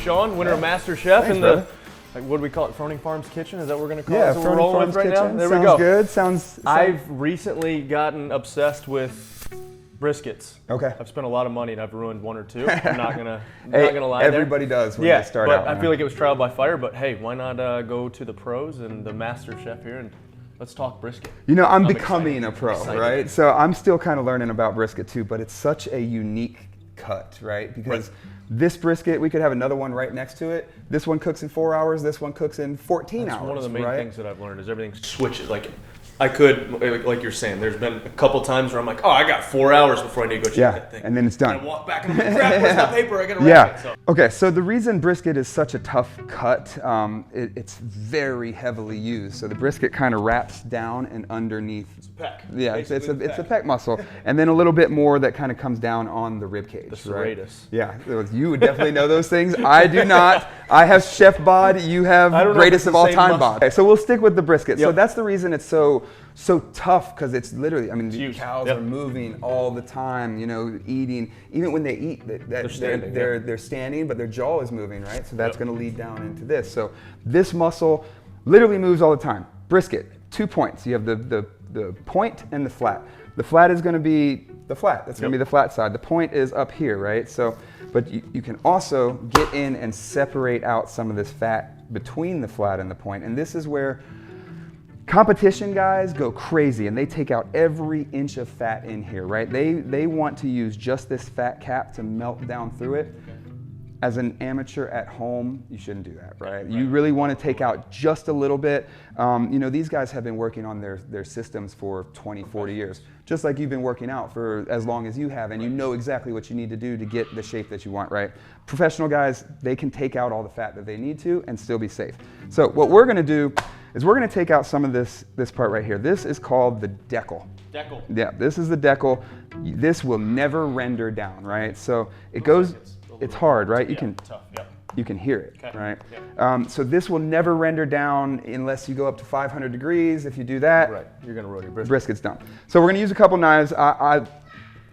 Sean, winner of Master Chef in the, brother. what do we call it, Froning Farms Kitchen? Is that what we're going to call Yeah, it? That's what we're Froning rolling Farms with right Kitchen. now? There Sounds we go. good. Sounds I've recently gotten obsessed with briskets. Okay. I've spent a lot of money and I've ruined one or two. I'm not gonna lie. Everybody does when they start but out. I feel like it was trial by fire. But hey, why not go to the pros and the Master Chef here and let's talk brisket. You know, I'm becoming becoming a pro, excited. right? So I'm still kind of learning about brisket too, but it's such a unique cut, right? Because this brisket, we could have another one right next to it. This one cooks in 4 hours. This one cooks in 14 That's hours. one of the main right? things that I've learned is everything switches. Like I could, like you're saying, there's been a couple times where I'm like, oh, I got 4 hours before I need to go check that thing. And then it's done. And I walk back and I'm like, crap, where's my paper? I gotta wrap it. So. Okay, so the reason brisket is such a tough cut, it's very heavily used. So the brisket kind of wraps down and underneath. It's a peck. Yeah, it's a pec muscle, and then a little bit more that kind of comes down on the rib cage. The serratus. Right? Yeah, you would definitely know those things. I do not. I have chef bod. You have greatest of all time bod. Okay, so we'll stick with the brisket. So that's the reason it's so tough, because it's literally. I mean, the cows are moving all the time. You know, eating. Even when they eat, they're standing, but their jaw is moving, right? So that's going to lead down into this. So this muscle literally moves all the time. Brisket, 2 points. You have the point and the flat. The flat is going to be the flat. That's going to be the flat side. The point is up here, right? So, but you can also get in and separate out some of this fat between the flat and the point. And this is where competition guys go crazy and they take out every inch of fat in here, right? They want to use just this fat cap to melt down through it. As an amateur at home, you shouldn't do that, right? You really want to take out just a little bit. You know, these guys have been working on their systems for 20, 40 years, just like you've been working out for as long as you have, and you know exactly what you need to do to get the shape that you want, right? Professional guys, they can take out all the fat that they need to and still be safe. So what we're gonna do is we're gonna take out some of this part right here. This is called the decal. Decal. Yeah, this is the decal. This will never render down, right? So it goes, it's hard, right? You can tough. Yep. You can hear it, Okay. right? Yep. So this will never render down unless you go up to 500 degrees. If you do that, you're gonna roll your brisket. Brisket's done. So we're gonna use a couple knives.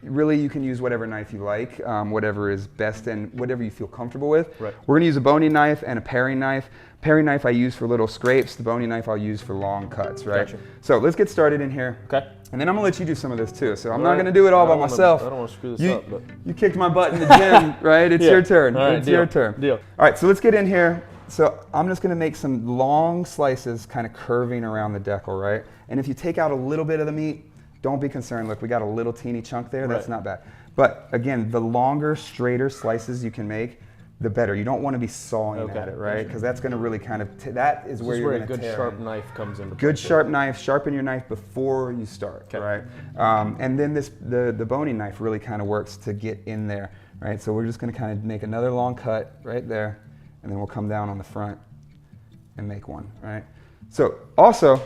Really, you can use whatever knife you like, whatever is best and whatever you feel comfortable with. Right. We're gonna use a boning knife and a paring knife. Paring knife I use for little scrapes. The boning knife I'll use for long cuts, right? Gotcha. So let's get started in here. Okay. And then I'm gonna let you do some of this too. So I'm not gonna do it all by myself. I don't want to screw this up, but You kicked my butt in the gym, right? It's your turn. All right, it's your turn. Deal. All right, so let's get in here. So I'm just gonna make some long slices kind of curving around the decal, right? And if you take out a little bit of the meat, don't be concerned. Look, we got a little teeny chunk there. That's not bad. But again, the longer, straighter slices you can make, the better. You don't want to be sawing at it, right? Because that's going to really kind of, that is where you're going to tear. a good sharp knife comes in. Good sharp knife, sharpen your knife before you start, right? And then the boning knife really kind of works to get in there, right? So we're just going to kind of make another long cut right there, and then we'll come down on the front and make one, right? So also,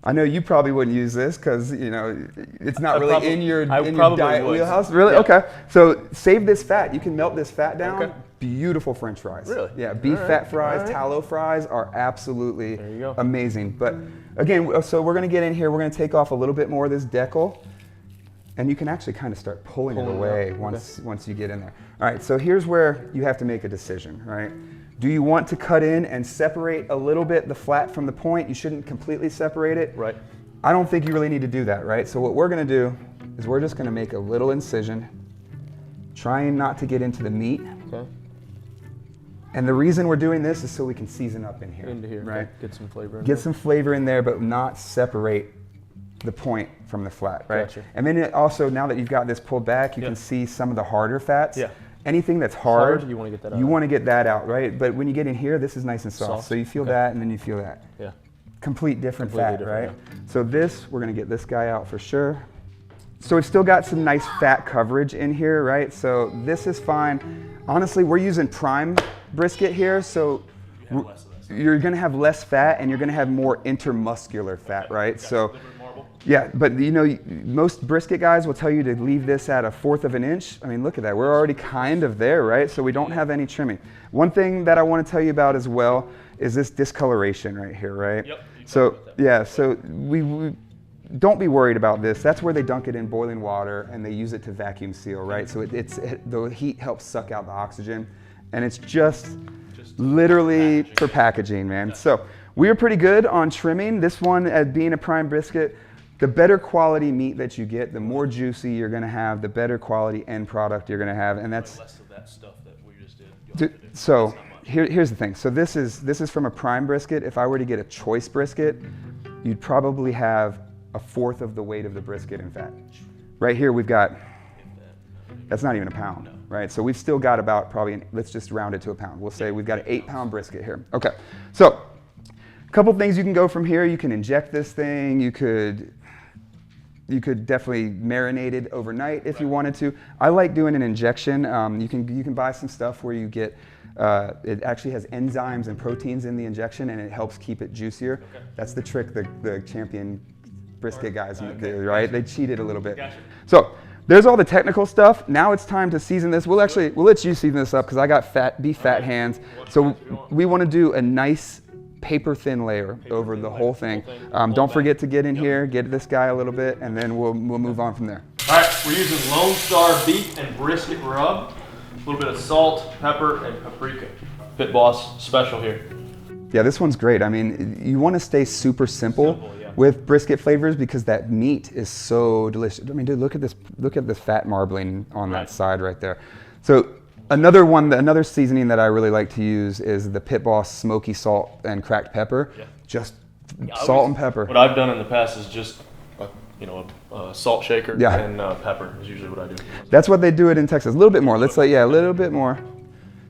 I know you probably wouldn't use this because, you know, it's not really in your diet wheelhouse. Really? Yeah. Okay. So save this fat. You can melt this fat down. Okay. Beautiful French fries. Really? Yeah. Beef fat fries, tallow fries are absolutely amazing. But again, so we're going to get in here. We're going to take off a little bit more of this decal. And you can actually kind of start pulling it away once you get in there. All right. So here's where you have to make a decision, right? Do you want to cut in and separate a little bit the flat from the point? You shouldn't completely separate it. Right. I don't think you really need to do that, right? So what we're gonna do is we're just gonna make a little incision, trying not to get into the meat. Okay. And the reason we're doing this is so we can season up in here. Into here, right? Okay. Get some flavor in Get there. some flavor in there, but not separate the point from the flat, right? Gotcha. And then it also, now that you've got this pulled back, you can see some of the harder fats. Yeah. Anything that's hard, you want to get that out. You want to get that out, right? But when you get in here, this is nice and soft. So you feel that, and then you feel that. Yeah. Completely different, right? Yeah. So this, we're going to get this guy out for sure. So we've still got some nice fat coverage in here, right? So this is fine. Honestly, we're using prime brisket here, so you're going to have less fat, and you're going to have more intermuscular fat, right? So. Yeah, but you know, most brisket guys will tell you to leave this at 1/4 of an inch. I mean, look at that. We're already kind of there, right? So we don't have any trimming. One thing that I want to tell you about as well is this discoloration right here, right? Yep. So yeah, so we don't be worried about this. That's where they dunk it in boiling water and they use it to vacuum seal, right? So the heat helps suck out the oxygen. And it's just literally for packaging, man. So we are pretty good on trimming. This one, being a prime brisket, the better quality meat that you get, the more juicy you're gonna have, the better quality end product you're gonna have, and that's less of that stuff that we just did. So here's the thing. So this is from a prime brisket. If I were to get a choice brisket, you'd probably have a fourth of the weight of the brisket in fat. Right here we've got, that's not even a pound, right? So we've still got about probably, let's just round it to a pound. We'll say we've got an 8-pound brisket here. Okay, so a couple things you can go from here. You can inject this thing. You could definitely marinate it overnight if you wanted to. I like doing an injection. You can buy some stuff where you get, it actually has enzymes and proteins in the injection, and it helps keep it juicier. Okay. That's the trick the Champion brisket guys do, right? They cheated a little bit. Gotcha. So there's all the technical stuff. Now it's time to season this. We'll let you season this up because I got beef fat hands. So we want to do a nice paper thin layer over the whole thing. Don't forget to get in here, get this guy a little bit, and then we'll move on from there. All right, we're using Lone Star beef and brisket rub, a little bit of salt, pepper, and paprika. Pit Boss special here. Yeah, this one's great. I mean, you want to stay super simple with brisket flavors because that meat is so delicious. I mean, dude, look at this fat marbling on that side right there. So another seasoning that I really like to use is the Pit Boss smoky salt and cracked pepper. Yeah. Just salt and pepper. What I've done in the past is just a salt shaker and pepper is usually what I do. That's what they do it in Texas. A little bit more. A little bit more.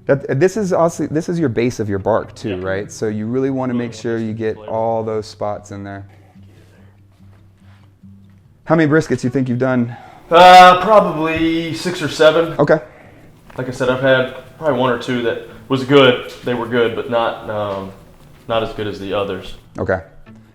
This is your base of your bark too, right? So you really want to make sure you get all those spots in there. How many briskets do you think you've done? Probably 6 or 7. Okay. Like I said, I've had probably 1 or 2 that was good. They were good, but not as good as the others. Okay.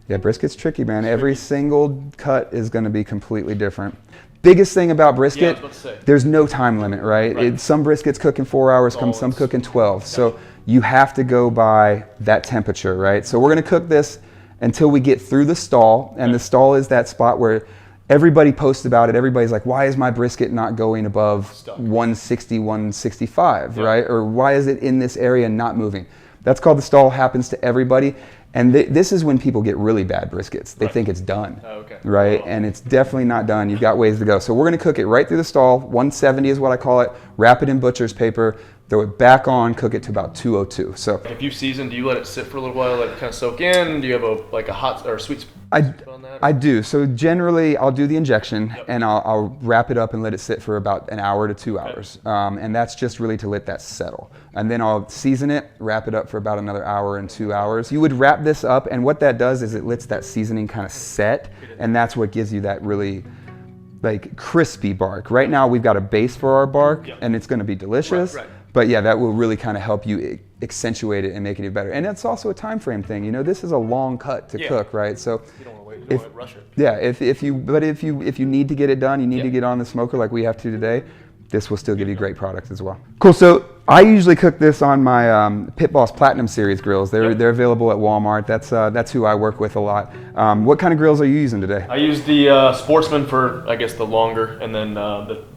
Yeah, brisket's tricky, man. Every single cut is going to be completely different. Biggest thing about brisket, there's no time limit, right? Some briskets cook in 4 hours, some cook in 12. So you have to go by that temperature, right? So we're going to cook this until we get through the stall, and the stall is that spot where everybody posts about it. Everybody's like, why is my brisket not going above 160, 165, right? Or why is it in this area not moving? That's called the stall. Happens to everybody. And this is when people get really bad briskets. They think it's done, right? And it's definitely not done. You've got ways to go. So we're going to cook it right through the stall. 170 is what I call it. Wrap it in butcher's paper. Throw it back on. Cook it to about 202. So if you season, do you let it sit for a little while, let it kind of soak in? Do you have a hot or sweet spot on that? I do. So generally, I'll do the injection and I'll wrap it up and let it sit for about an hour to 2 hours. And that's just really to let that settle. And then I'll season it, wrap it up for about another hour and 2 hours. You would wrap this up, and what that does is it lets that seasoning kind of set, and that's what gives you that really like crispy bark. Right now we've got a base for our bark, and it's going to be delicious. But yeah, that will really kind of help you accentuate it and make it even better. And it's also a time frame thing. You know, this is a long cut to cook, right? So you don't want to rush it. Yeah, if you need to get it done, you need to get on the smoker like we have to today. This will still give you great products as well. Cool. So I usually cook this on my Pit Boss Platinum Series grills. They're available at Walmart. That's who I work with a lot. What kind of grills are you using today? I use the Sportsman for, I guess, the longer, and then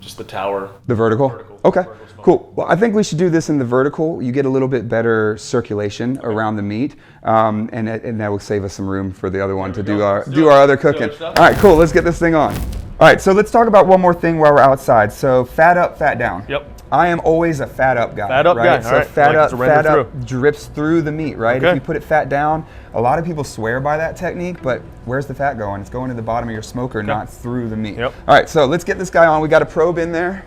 just the Tower. The vertical? Okay. Cool. Well, I think we should do this in the vertical. You get a little bit better circulation around the meat, and that will save us some room for the other one to do our other cooking. All right, cool. Let's get this thing on. All right, so let's talk about one more thing while we're outside. So fat up, fat down. Yep. I am always a fat up guy. Fat up guy. So fat up drips through the meat, right? Okay. If you put it fat down, a lot of people swear by that technique, but where's the fat going? It's going to the bottom of your smoker, not through the meat. Yep. All right, so let's get this guy on. We got a probe in there.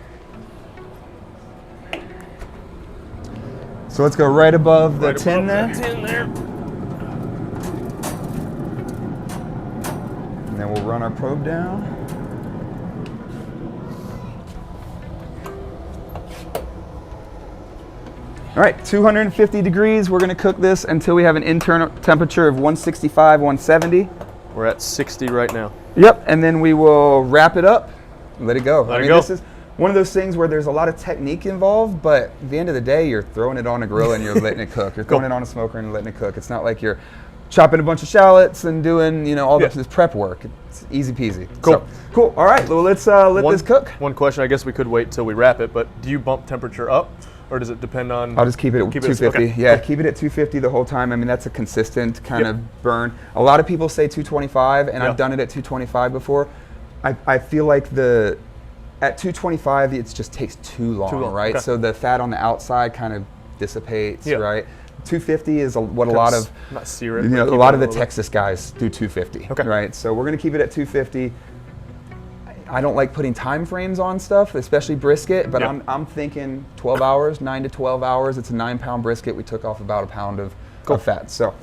So let's go right above the tin there. And then we'll run our probe down. All right, 250 degrees. We're going to cook this until we have an internal temperature of 165, 170. We're at 60 right now. Yep, and then we will wrap it up and let it go. This is one of those things where there's a lot of technique involved, but at the end of the day, you're throwing it on a grill and you're letting it cook. You're throwing it on a smoker and letting it cook. It's not like you're chopping a bunch of shallots and doing, all this prep work. It's easy peasy. Cool. So, cool. All right, well, let's let this cook. One question, I guess we could wait till we wrap it, but do you bump temperature up or does it depend on? I'll just keep it at 250. Okay. Yeah, keep it at 250 the whole time. I mean, that's a consistent kind of burn. A lot of people say 225, and I've done it at 225 before. I feel like at 225, it just takes too long, right? Okay. So the fat on the outside kind of dissipates, right? 250 is what a lot of, not sear it, a lot of the Texas guys do 250, right? So we're gonna keep it at 250. I don't like putting time frames on stuff, especially brisket, but I'm thinking 12 hours, 9 to 12 hours. It's a 9-pound brisket. We took off about a pound of fat. So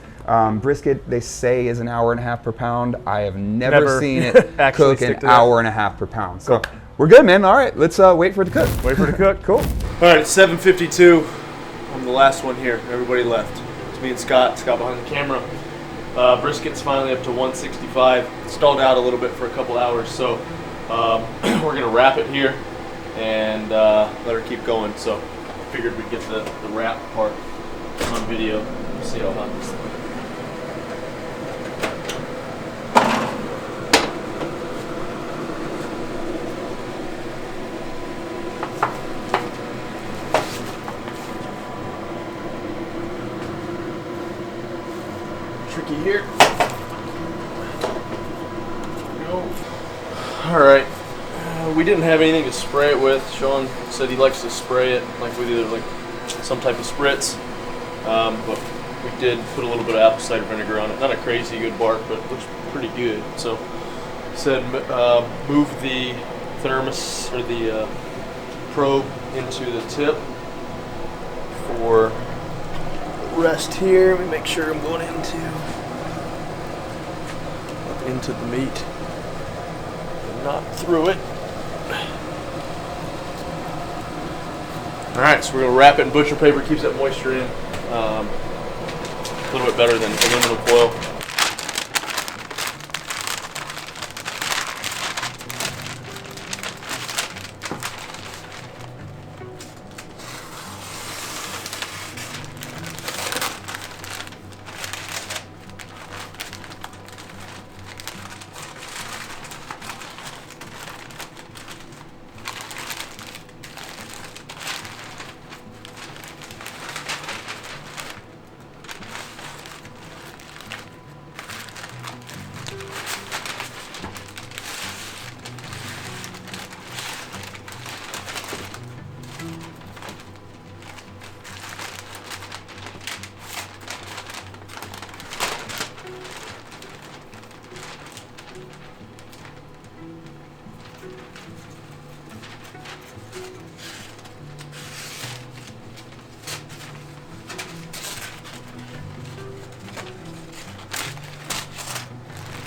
brisket, they say, is an hour and a half per pound. I have never seen it cook an hour and a half per pound. So we're good, man. All right, let's wait for it to cook. Wait for it to cook. Cool. All right, it's 7:52. I'm the last one here. Everybody left. It's me and Scott. Scott behind the camera. Brisket's finally up to 165. Stalled out a little bit for a couple hours, so we're gonna wrap it here and let her keep going. So I figured we'd get the wrap part on video. See how hot this thing is. Tricky here. Go. All right. We didn't have anything to spray it with. Sean said he likes to spray it like with either like some type of spritz, but we did put a little bit of apple cider vinegar on it. Not a crazy good bark, but it looks pretty good. So said move the thermos or the probe into the tip for rest here. Let me make sure I'm going into the meat and not through it. All right, so we're gonna wrap it in butcher paper. Keeps that moisture in a little bit better than aluminum foil.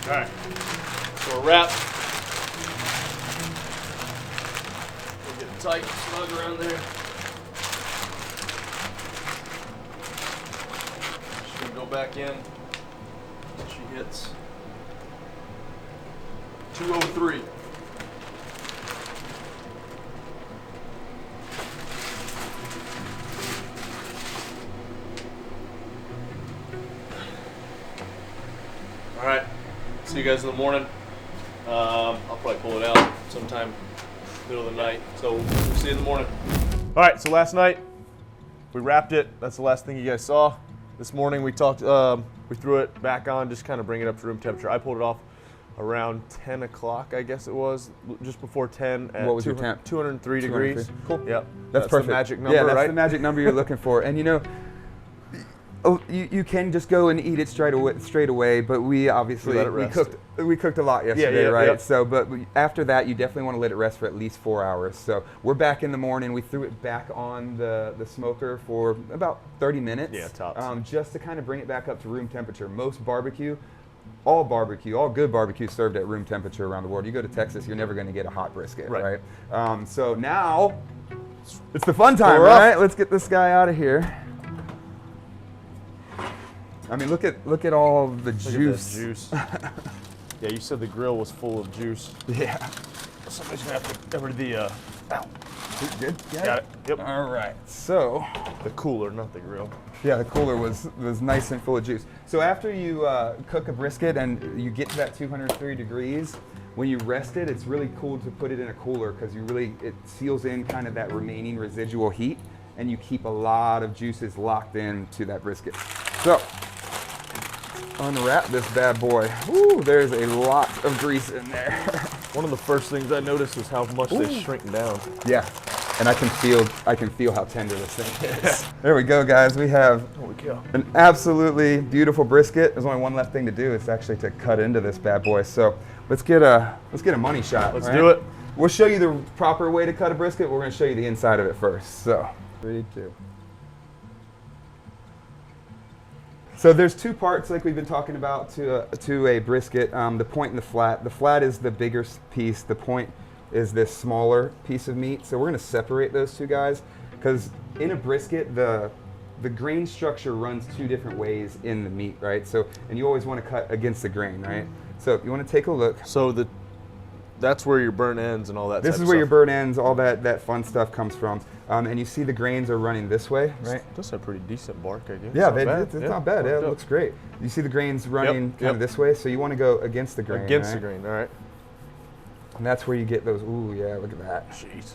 All right, so we're wrapped. We'll get it tight, snug around there. She's gonna go back in. She hits 203. All right. See you guys in the morning. I'll probably pull it out sometime middle of the night. So we'll see you in the morning. All right, so last night we wrapped it. That's the last thing you guys saw. This morning we talked, we threw it back on, just kind of bring it up to room temperature. I pulled it off around 10 o'clock, I guess it was, just before 10 at what was your temp? 203 degrees. Cool. Yep. That's perfect. The magic number, yeah, that's right? the magic number you're looking for. And you know, you can just go and eat it straight away, but we obviously we cooked a lot yesterday, right? Yep. So, but after that, you definitely want to let it rest for at least 4 hours. So we're back in the morning. We threw it back on the smoker for about 30 minutes. Yeah, tops. Just to kind of bring it back up to room temperature. Most barbecue, all good barbecue served at room temperature around the world. You go to Texas, you're never going to get a hot brisket, right? So now it's the fun time, right? Let's get this guy out of here. I mean, look at all the juice. Yeah, you said the grill was full of juice. Yeah. Somebody's gonna have to get rid of the. Ow. Good. Got it. Yep. All right. So. The cooler, not the grill. Yeah, the cooler was nice and full of juice. So after you cook a brisket and you get to that 203 degrees, when you rest it, it's really cool to put it in a cooler because it seals in kind of that remaining residual heat. and you keep a lot of juices locked in to that brisket. So, unwrap this bad boy. Ooh, there's a lot of grease in there. One of the first things I noticed is how much they shrink down. Yeah, and I can feel how tender this thing is. There we go, guys. We have an absolutely beautiful brisket. There's only one left thing to do. It's actually to cut into this bad boy. So let's get a money shot. Let's do it. We'll show you the proper way to cut a brisket. We're going to show you the inside of it first. So 3, 2. So there's two parts, like we've been talking about, to a brisket, the point and the flat. The flat is the bigger piece. The point is this smaller piece of meat. So we're going to separate those two guys, because in a brisket, the grain structure runs 2 different ways in the meat, right? So, and you always want to cut against the grain, right? So you want to take a look. So that's where your burn ends and all that. This is where your burn ends, all that fun stuff comes from. And you see the grains are running this way, right? That's a pretty decent bark, I guess. Yeah, it's not bad. Yeah, it looks great. You see the grains running kind of this way, so you want to go against the grain. Against the grain, all right. And that's where you get those. Ooh, yeah, look at that. Jeez.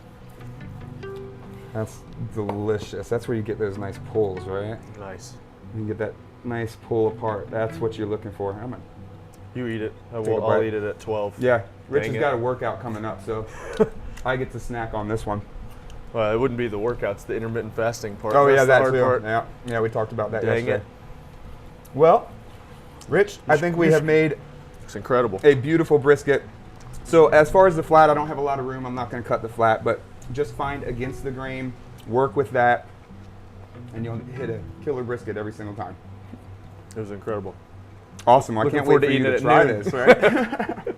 That's delicious. That's where you get those nice pulls, right? Nice. You get that nice pull apart. That's what you're looking for. You eat it. I'll eat it at 12. Yeah, Rich has got a workout coming up, so I get to snack on this one. Well, it wouldn't be the workouts, the intermittent fasting part. Oh, that's yeah, the hard part. Yeah, we talked about that yesterday. It. Well, Rich, I think we have made it's incredible. A beautiful brisket. So as far as the flat, I don't have a lot of room. I'm not going to cut the flat, but just find against the grain, work with that, and you'll hit a killer brisket every single time. It was incredible. Awesome. I can't wait for you to try this, right?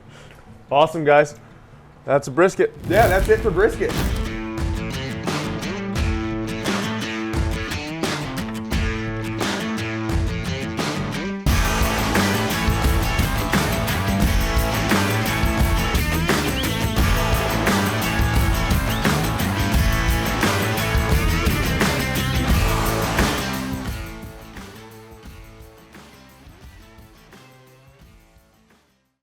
Awesome, guys. That's a brisket. Yeah, that's it for brisket.